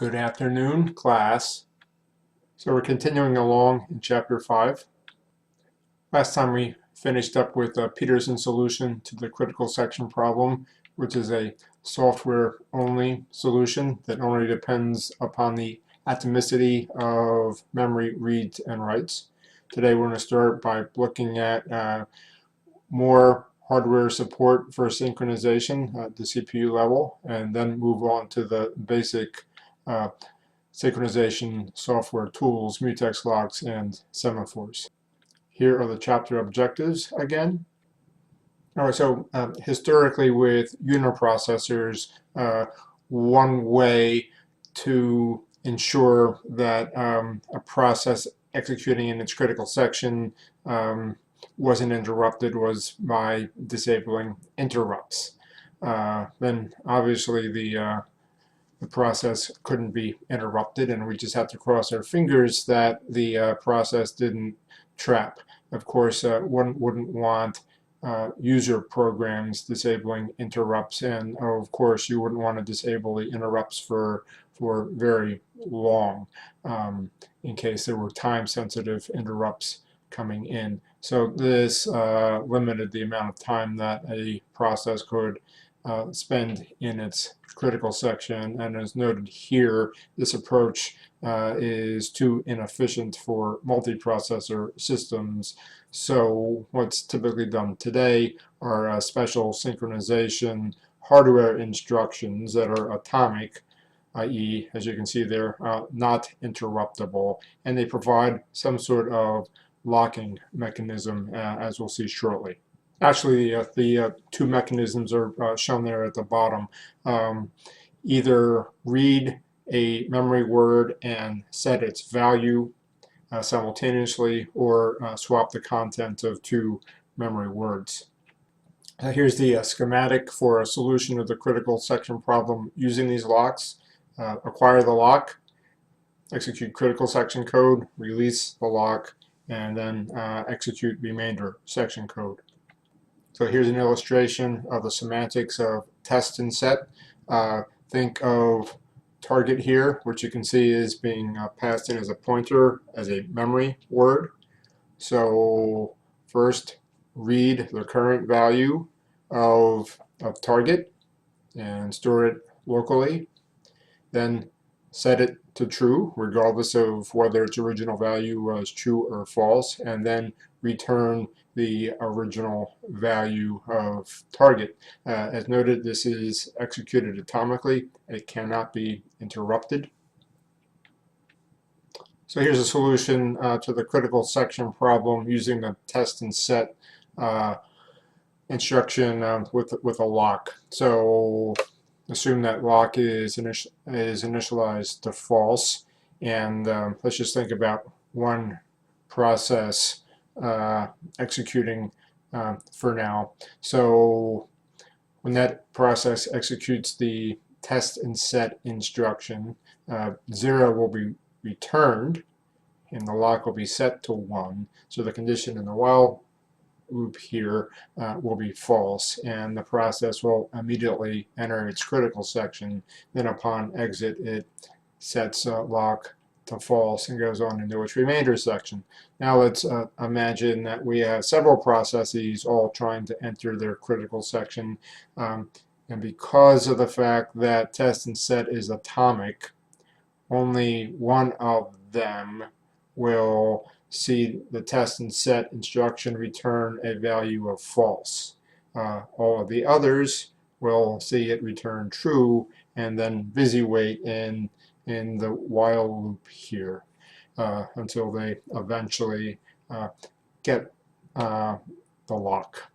Good afternoon, class. So we're continuing along in Chapter 5. Last time we finished up with Peterson's solution to the critical section problem, which is a software-only solution that only depends upon the atomicity of memory reads and writes. Today we're going to start by looking at more hardware support for synchronization at the CPU level, and then move on to the basic synchronization software tools, Mutex Locks, and Semaphores. Here are the chapter objectives again. All right, so historically with uniprocessors, one way to ensure that a process executing in its critical section wasn't interrupted was by disabling interrupts. Then obviously the process couldn't be interrupted, and we just have to cross our fingers that the process didn't trap. Of course, one wouldn't want user programs disabling interrupts, and of course you wouldn't want to disable the interrupts for very long in case there were time-sensitive interrupts coming in. So this limited the amount of time that a process could spend in its critical section, and as noted here, this approach is too inefficient for multiprocessor systems. So what's typically done today are special synchronization hardware instructions that are atomic, i.e., as you can see there, not interruptible, and they provide some sort of locking mechanism, as we'll see shortly. Actually, the two mechanisms are shown there at the bottom. Either read a memory word and set its value simultaneously, or swap the content of two memory words. Here's the schematic for a solution of the critical section problem using these locks. Acquire the lock, execute critical section code, release the lock, and then execute remainder section code. So here's an illustration of the semantics of test and set. Think of target here, which you can see is being passed in as a pointer as a memory word. So first read the current value of target and store it locally. Then set it to true, regardless of whether its original value was true or false, and then return the original value of target. As noted, this is executed atomically. It cannot be interrupted. So here's a solution to the critical section problem using the test and set instruction with a lock. So assume that lock is initialized to false, and let's just think about one process executing for now. So when that process executes the test and set instruction, 0 will be returned and the lock will be set to 1. So the condition in the while loop here will be false, and the process will immediately enter its critical section. Then upon exit, it sets lock to false and goes on into its remainder section. Now let's imagine that we have several processes all trying to enter their critical section, and because of the fact that test and set is atomic, only one of them will see the test and set instruction return a value of false. All of the others will see it return true and then busy wait in the while loop here until they eventually get the lock.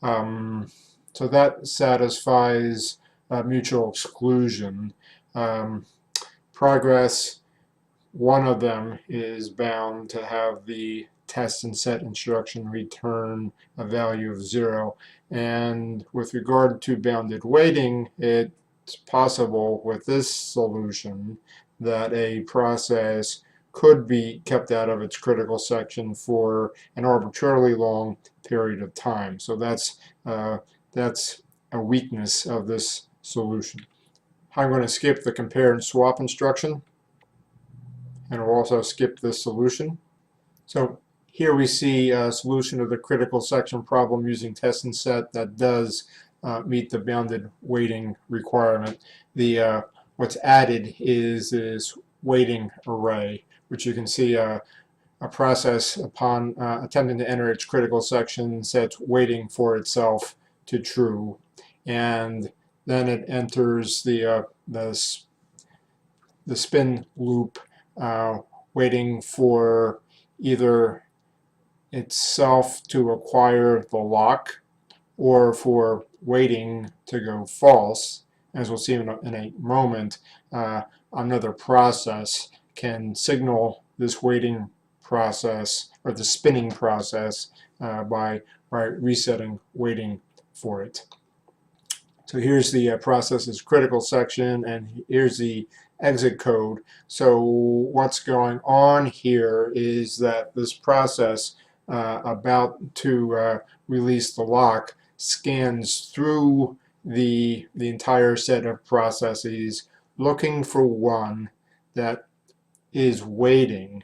So that satisfies mutual exclusion. Progress, one of them is bound to have the test and set instruction return a value of 0. And with regard to bounded waiting, it's possible with this solution that a process could be kept out of its critical section for an arbitrarily long period of time. So that's a weakness of this solution. I'm going to skip the compare and swap instruction, and we'll also skip the solution. So here we see a solution of the critical section problem using test and set that does meet the bounded waiting requirement. What's added is this waiting array, which you can see a process upon attempting to enter its critical section sets waiting for itself to true, and then it enters the spin loop, waiting for either itself to acquire the lock or for waiting to go false. As we'll see in a moment, another process can signal this waiting process or the spinning process by resetting waiting for it. So here's the process's critical section, and here's the exit code. So what's going on here is that this process about to release the lock scans through the entire set of processes, looking for one that is waiting,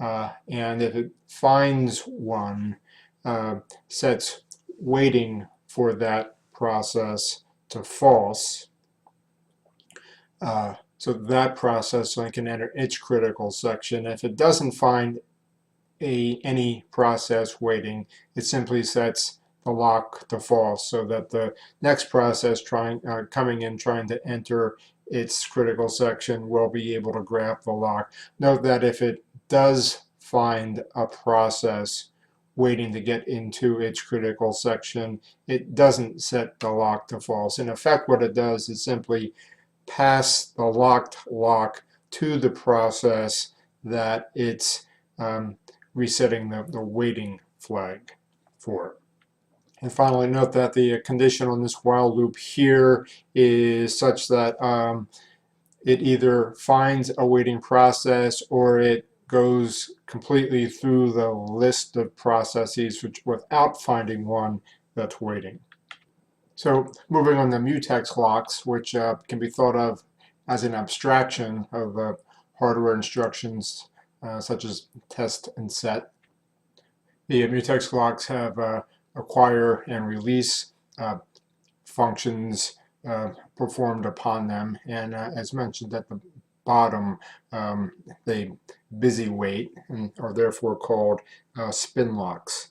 and if it finds one, sets waiting for that process to false, so that process then can enter its critical section. If it doesn't find any process waiting, it simply sets the lock to false, so that the next process coming in trying to enter its critical section will be able to grab the lock. Note that if it does find a process waiting to get into its critical section, it doesn't set the lock to false. In effect, what it does is simply pass the locked lock to the process that it's resetting the waiting flag for. And finally, note that the condition on this while loop here is such that it either finds a waiting process or it goes completely through the list of processes without finding one that's waiting. So moving on to Mutex Locks, which can be thought of as an abstraction of hardware instructions such as test and set. The Mutex Locks have acquire and release functions performed upon them, and as mentioned at the bottom, they busy wait and are therefore called spin locks.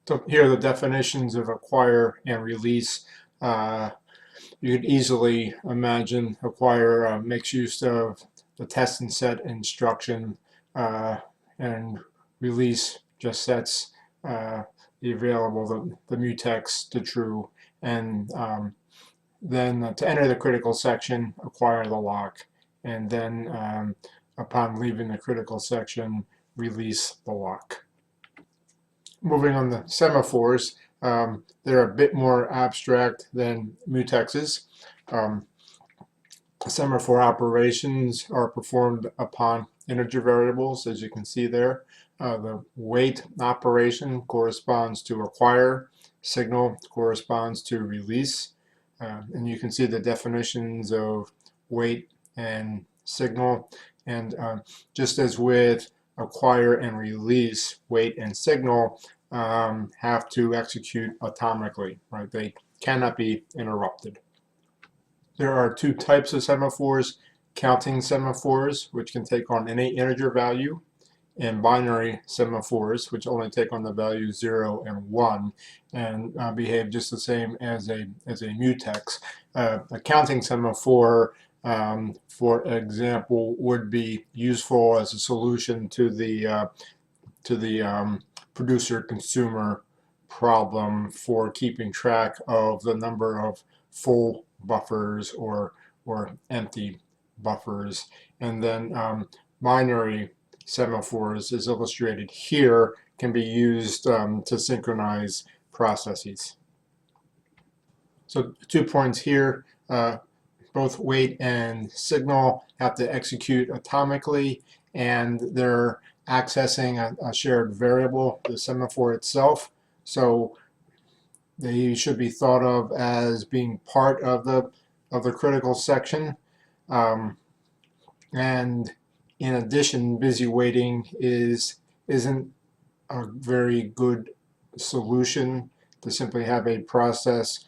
So here are the definitions of acquire and release. You could easily imagine acquire makes use of the test and set instruction, and release just sets the available, the mutex to true, and then to enter the critical section, acquire the lock, and then upon leaving the critical section, release the lock. Moving on to semaphores, they're a bit more abstract than mutexes. Semaphore operations are performed upon integer variables, as you can see there. The wait operation corresponds to acquire, signal corresponds to release, and you can see the definitions of wait and signal. And just as with acquire and release, wait and signal have to execute atomically, right? They cannot be interrupted. There are two types of semaphores: counting semaphores, which can take on any integer value, and binary semaphores, which only take on the values 0 and 1 and behave just the same as a mutex. A counting semaphore, for example, would be useful as a solution to the producer-consumer problem for keeping track of the number of full buffers or empty buffers. And then binary semaphores, as illustrated here, can be used to synchronize processes. So 2 points here. Both wait and signal have to execute atomically, and they're accessing a shared variable, the semaphore itself. So they should be thought of as being part of the critical section. And in addition, busy waiting isn't a very good solution to simply have a process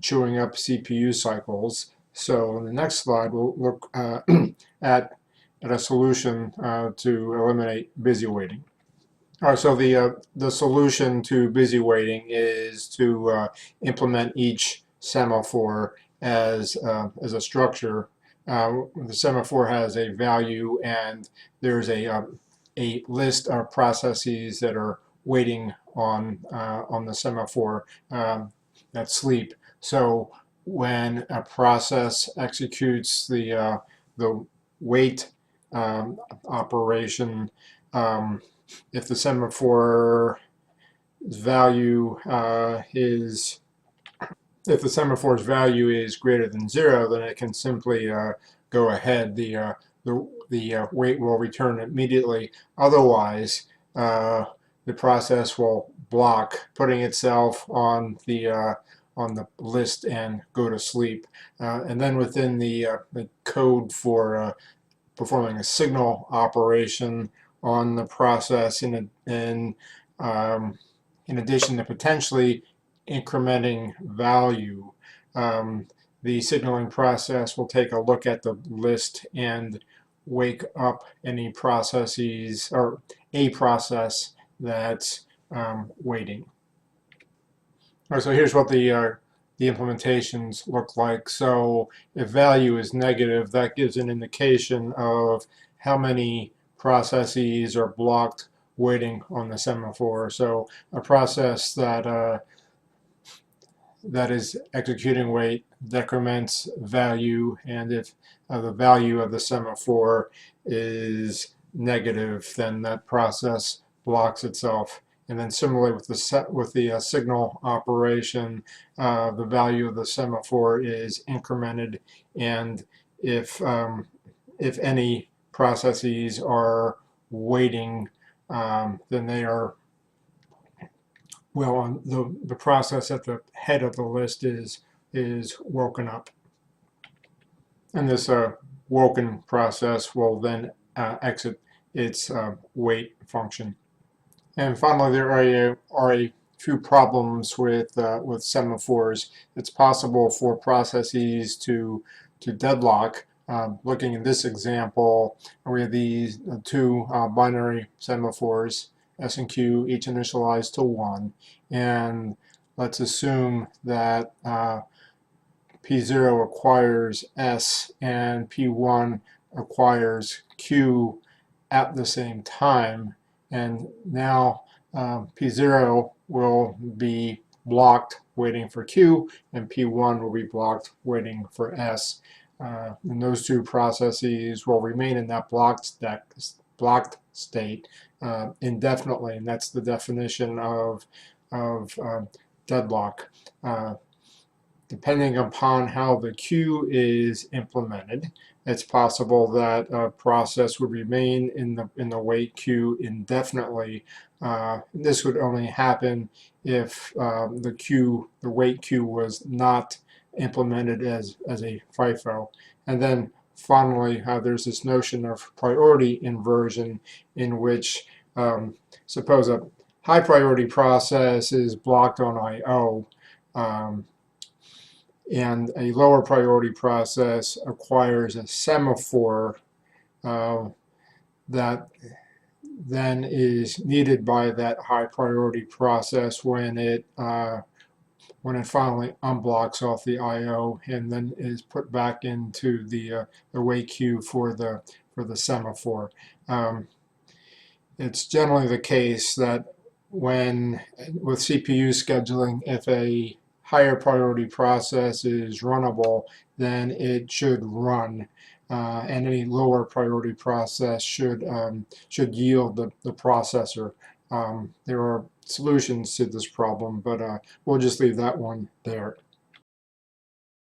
chewing up CPU cycles. So in the next slide, we'll look at a solution to eliminate busy waiting. All right, so the solution to busy waiting is to implement each semaphore as a structure. The semaphore has a value, and there's a list of processes that are waiting on the semaphore that sleep. So when a process executes the wait operation, if the semaphore's value if the semaphore's value is greater than 0, then it can simply go ahead. The wait will return immediately. Otherwise, the process will block, putting itself on the list and go to sleep. And then within the code for performing a signal operation on the process, in addition to potentially incrementing value, the signaling process will take a look at the list and wake up any processes or a process that's waiting. All right, so here's what the implementations look like. So if value is negative, that gives an indication of how many processes are blocked waiting on the semaphore. So a process that is executing wait decrements value, and if the value of the semaphore is negative, then that process blocks itself. And then similarly with the signal operation, the value of the semaphore is incremented, and if any processes are waiting, then they are, well, the process at the head of the list is woken up. And this woken process will then exit its wait function. And finally, there are a few problems with semaphores. It's possible for processes to deadlock. Looking at this example, we have these two binary semaphores, S and Q, each initialized to 1. And let's assume that P0 acquires S and P1 acquires Q at the same time. And now P0 will be blocked waiting for Q, and P1 will be blocked waiting for S. And those two processes will remain in that blocked state indefinitely, and that's the definition of deadlock. Depending upon how the queue is implemented, it's possible that a process would remain in the wait queue indefinitely. This would only happen if the wait queue was not implemented as a FIFO. And then finally, there's this notion of priority inversion, in which suppose a high priority process is blocked on I/O, and a lower priority process acquires a semaphore that then is needed by that high priority process when it finally unblocks off the I/O and then is put back into the wait queue for the semaphore. It's generally the case that with CPU scheduling, if a higher priority process is runnable, then it should run, and any lower priority process should yield the processor. There are solutions to this problem, but we'll just leave that one there.